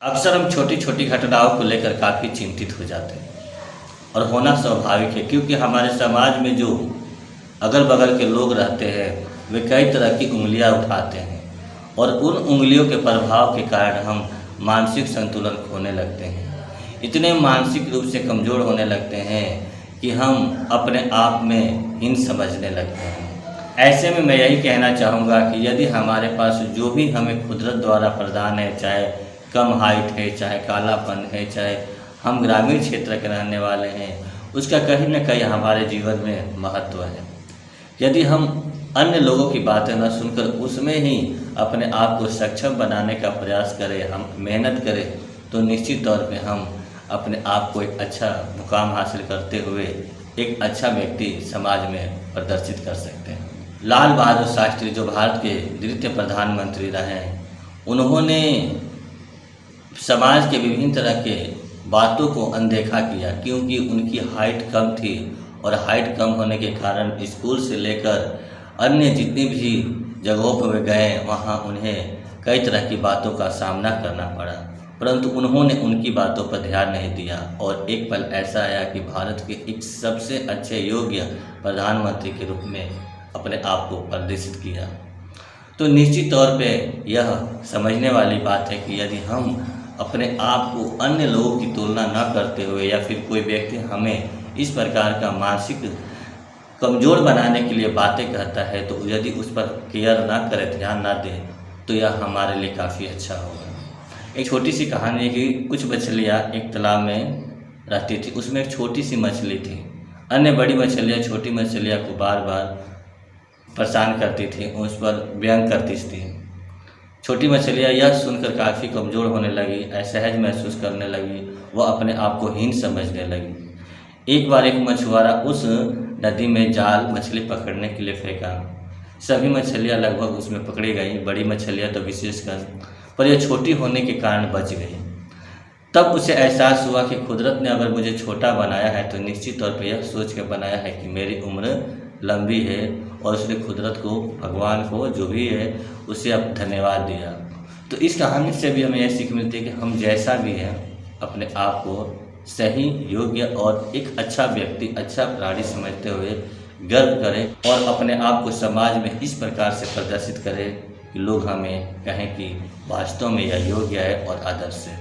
अक्सर हम छोटी छोटी घटनाओं को लेकर काफ़ी चिंतित हो जाते हैं और होना स्वाभाविक है, क्योंकि हमारे समाज में जो अगल बगल के लोग रहते हैं वे कई तरह की उंगलियां उठाते हैं और उन उंगलियों के प्रभाव के कारण हम मानसिक संतुलन खोने लगते हैं। इतने मानसिक रूप से कमज़ोर होने लगते हैं कि हम अपने आप में हीन समझने लगते हैं। ऐसे में मैं यही कहना चाहूँगा कि यदि हमारे पास जो भी हमें कुदरत द्वारा प्रदान है, चाहे कम हाइट है, चाहे कालापन है, चाहे हम ग्रामीण क्षेत्र के रहने वाले हैं, उसका कहीं न कहीं हमारे जीवन में महत्व है। यदि हम अन्य लोगों की बातें न सुनकर उसमें ही अपने आप को सक्षम बनाने का प्रयास करें, हम मेहनत करें, तो निश्चित तौर पे हम अपने आप को एक अच्छा मुकाम हासिल करते हुए एक अच्छा व्यक्ति समाज में प्रदर्शित कर सकते हैं। लाल बहादुर शास्त्री जो भारत के द्वितीय प्रधानमंत्री रहे, उन्होंने समाज के विभिन्न तरह के बातों को अनदेखा किया, क्योंकि उनकी हाइट कम थी और हाइट कम होने के कारण स्कूल से लेकर अन्य जितनी भी जगहों पर वे गए वहाँ उन्हें कई तरह की बातों का सामना करना पड़ा, परंतु उन्होंने उनकी बातों पर ध्यान नहीं दिया और एक पल ऐसा आया कि भारत के एक सबसे अच्छे योग्य प्रधानमंत्री के रूप में अपने आप को प्रदर्शित किया। तो निश्चित तौर पे यह समझने वाली बात है कि यदि हम अपने आप को अन्य लोगों की तुलना न करते हुए या फिर कोई व्यक्ति हमें इस प्रकार का मानसिक कमज़ोर बनाने के लिए बातें कहता है, तो यदि उस पर केयर ना करें, ध्यान ना दें, तो यह हमारे लिए काफ़ी अच्छा होगा। एक छोटी सी कहानी है कि कुछ मछलियाँ एक तालाब में रहती थी। उसमें एक छोटी सी मछली थी। अन्य बड़ी मछलियाँ छोटी मछलियाँ को बार बार परेशान करती थी, उस पर व्यंग करती थी। छोटी मछलियाँ यह सुनकर काफ़ी कमज़ोर होने लगी, असहज महसूस करने लगी, वह अपने आप को हीन समझने लगी। एक बार एक मछुआरा उस नदी में जाल मछली पकड़ने के लिए फेंका। सभी मछलियाँ लगभग उसमें पकड़ी गई, बड़ी मछलियाँ तो विशेषकर, पर यह छोटी होने के कारण बच गई। तब उसे एहसास हुआ कि कुदरत ने अगर मुझे छोटा बनाया है तो निश्चित तौर पर यह सोच कर बनाया है कि मेरी उम्र लंबी है, और उसने कुदरत को, भगवान को, जो भी है उसे अब धन्यवाद दिया। तो इस कहानी से भी हमें यह सीख मिलती है कि हम जैसा भी हैं अपने आप को सही, योग्य और एक अच्छा व्यक्ति, अच्छा प्राणी समझते हुए गर्व करें और अपने आप को समाज में इस प्रकार से प्रदर्शित करें कि लोग हमें कहें कि वास्तव में यह योग्य है और आदर्श है।